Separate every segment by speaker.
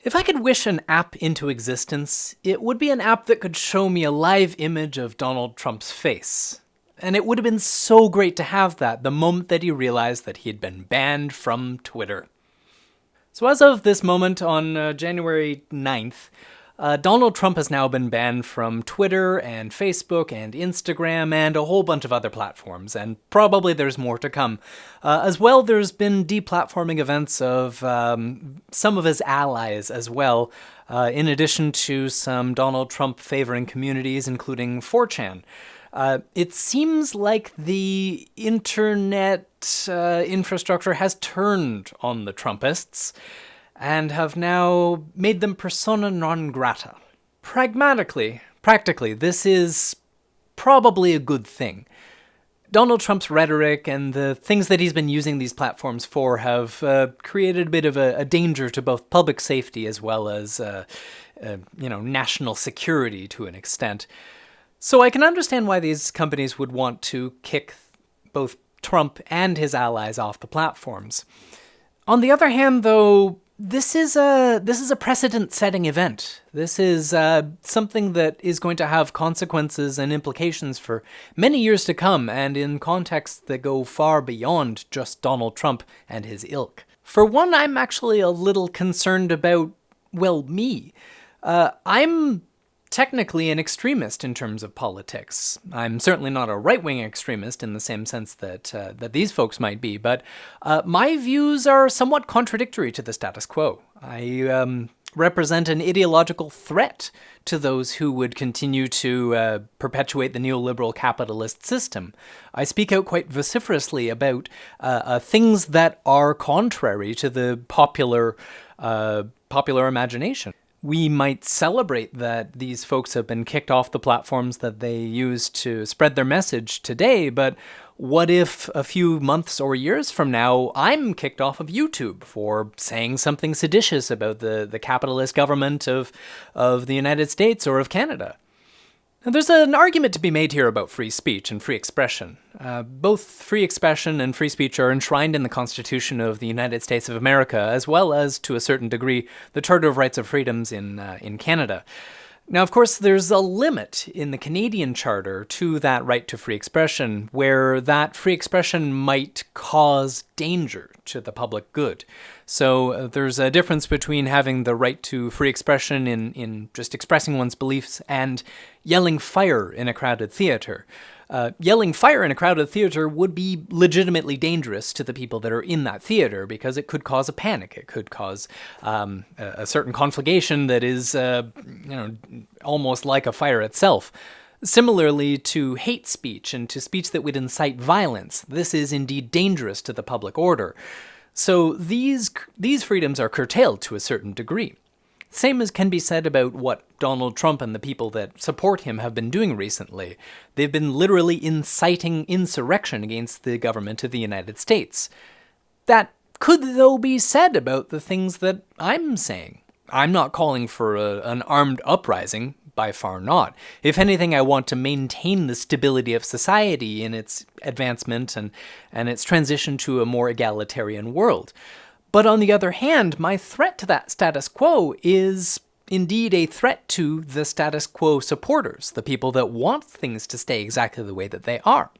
Speaker 1: If I could wish an app into existence, it would be an app that could show me a live image of Donald Trump's face. And it would have been so great to have that the moment that he realized that he had been banned from Twitter. So as of this moment on January 9th, Donald Trump has now been banned from Twitter and Facebook and Instagram and a whole bunch of other platforms, and probably there's more to come. As well, there's been deplatforming events of some of his allies as well, in addition to some Donald Trump favoring communities, including 4chan. It seems like the internet infrastructure has turned on the Trumpists and have now made them persona non grata. Pragmatically, practically, this is probably a good thing. Donald Trump's rhetoric and the things that he's been using these platforms for have created a bit of a danger to both public safety as well as national security to an extent. So I can understand why these companies would want to kick both Trump and his allies off the platforms. On the other hand, though, this is a precedent-setting event. This is something that is going to have consequences and implications for many years to come, and in contexts that go far beyond just Donald Trump and his ilk. For one, I'm actually a little concerned about, well, me. I'm technically an extremist in terms of politics. I'm certainly not a right-wing extremist in the same sense that these folks might be, but my views are somewhat contradictory to the status quo. I represent an ideological threat to those who would continue to perpetuate the neoliberal capitalist system. I speak out quite vociferously about things that are contrary to the popular imagination. We might celebrate that these folks have been kicked off the platforms that they use to spread their message today, but what if a few months or years from now I'm kicked off of YouTube for saying something seditious about the capitalist government of the United States or of Canada? Now, there's an argument to be made here about free speech and free expression. Both free expression and free speech are enshrined in the Constitution of the United States of America, as well as, to a certain degree, the Charter of Rights and Freedoms in Canada. Now, of course, there's a limit in the Canadian Charter to that right to free expression, where that free expression might cause danger to the public good. So there's a difference between having the right to free expression in just expressing one's beliefs and yelling fire in a crowded theater. Yelling fire in a crowded theater would be legitimately dangerous to the people that are in that theater because it could cause a panic. It could cause a certain conflagration that is, almost like a fire itself. Similarly to hate speech and to speech that would incite violence, this is indeed dangerous to the public order. So these freedoms are curtailed to a certain degree. Same as can be said about what Donald Trump and the people that support him have been doing recently. They've been literally inciting insurrection against the government of the United States. That could, though, be said about the things that I'm saying. I'm not calling for an armed uprising, by far not. If anything, I want to maintain the stability of society in its advancement and its transition to a more egalitarian world. But on the other hand, my threat to that status quo is indeed a threat to the status quo supporters, the people that want things to stay exactly the way that they are.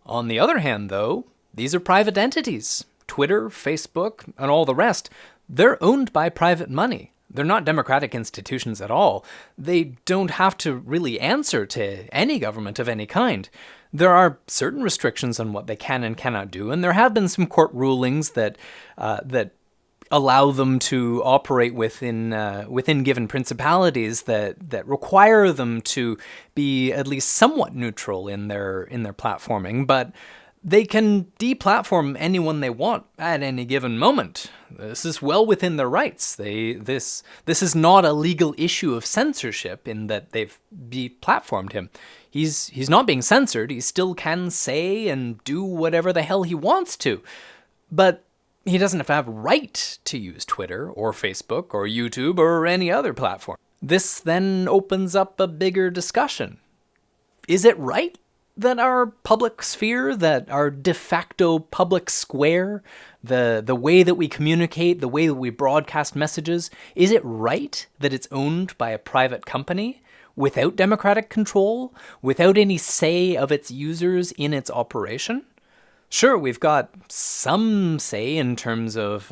Speaker 1: On the other hand, though, these are private entities. Twitter, Facebook, and all the rest, they're owned by private money. They're not democratic institutions at all. They don't have to really answer to any government of any kind. There are certain restrictions on what they can and cannot do, and there have been some court rulings that allow them to operate within given principalities that require them to be at least somewhat neutral in their platforming, but they can deplatform anyone they want at any given moment. This is well within their rights. This is not a legal issue of censorship in that they've deplatformed him. He's not being censored. He still can say and do whatever the hell he wants to. But he doesn't have right to use Twitter or Facebook or YouTube or any other platform. This then opens up a bigger discussion. Is it right that our public sphere, that our de facto public square, the way that we communicate, the way that we broadcast messages, is it right that it's owned by a private company without democratic control, without any say of its users in its operation? Sure, we've got some say in terms of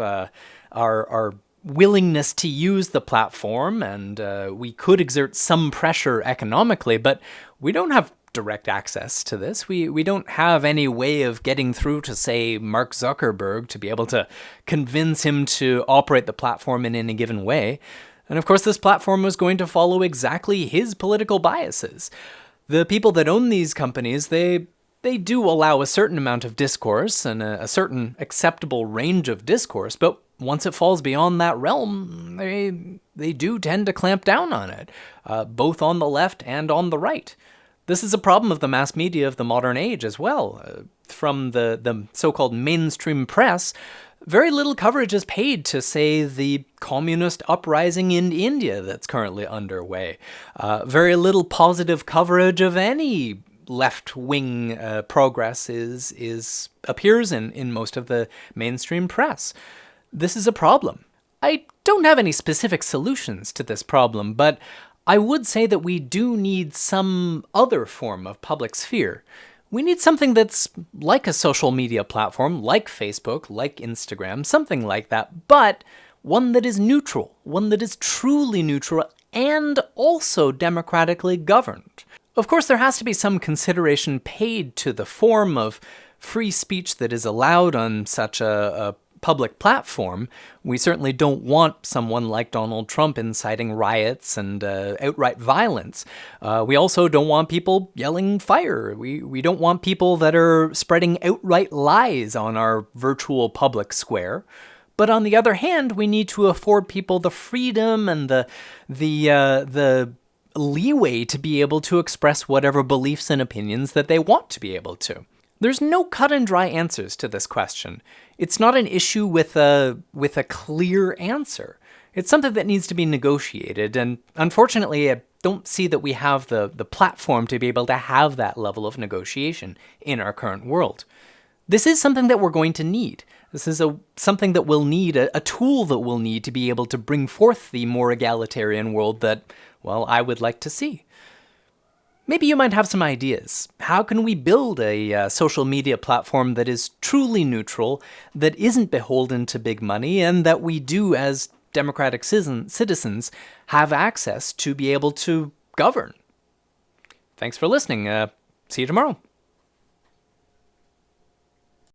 Speaker 1: our willingness to use the platform, and we could exert some pressure economically, but we don't have direct access to this. We don't have any way of getting through to, say, Mark Zuckerberg to be able to convince him to operate the platform in any given way. And of course, this platform was going to follow exactly his political biases. The people that own these companies, they do allow a certain amount of discourse and a certain acceptable range of discourse, but once it falls beyond that realm, they do tend to clamp down on it, both on the left and on the right. This is a problem of the mass media of the modern age as well. From the so-called mainstream press, very little coverage is paid to, say, the communist uprising in India that's currently underway. Very little positive coverage of any left-wing progress appears in most of the mainstream press. This is a problem. I don't have any specific solutions to this problem, but I would say that we do need some other form of public sphere. We need something that's like a social media platform, like Facebook, like Instagram, something like that, but one that is neutral, one that is truly neutral and also democratically governed. Of course, there has to be some consideration paid to the form of free speech that is allowed on such a public platform. We certainly don't want someone like Donald Trump inciting riots and outright violence. We also don't want people yelling fire. We don't want people that are spreading outright lies on our virtual public square. But on the other hand, we need to afford people the freedom and the leeway to be able to express whatever beliefs and opinions that they want to be able to. There's no cut and dry answers to this question. It's not an issue with a clear answer. It's something that needs to be negotiated, and unfortunately, I don't see that we have the platform to be able to have that level of negotiation in our current world. This is something that we're going to need. This is something that we'll need, a tool that we'll need to be able to bring forth the more egalitarian world that, well, I would like to see. Maybe you might have some ideas. How can we build a social media platform that is truly neutral, that isn't beholden to big money, and that we do, as democratic citizens, have access to be able to govern? Thanks for listening. See you tomorrow.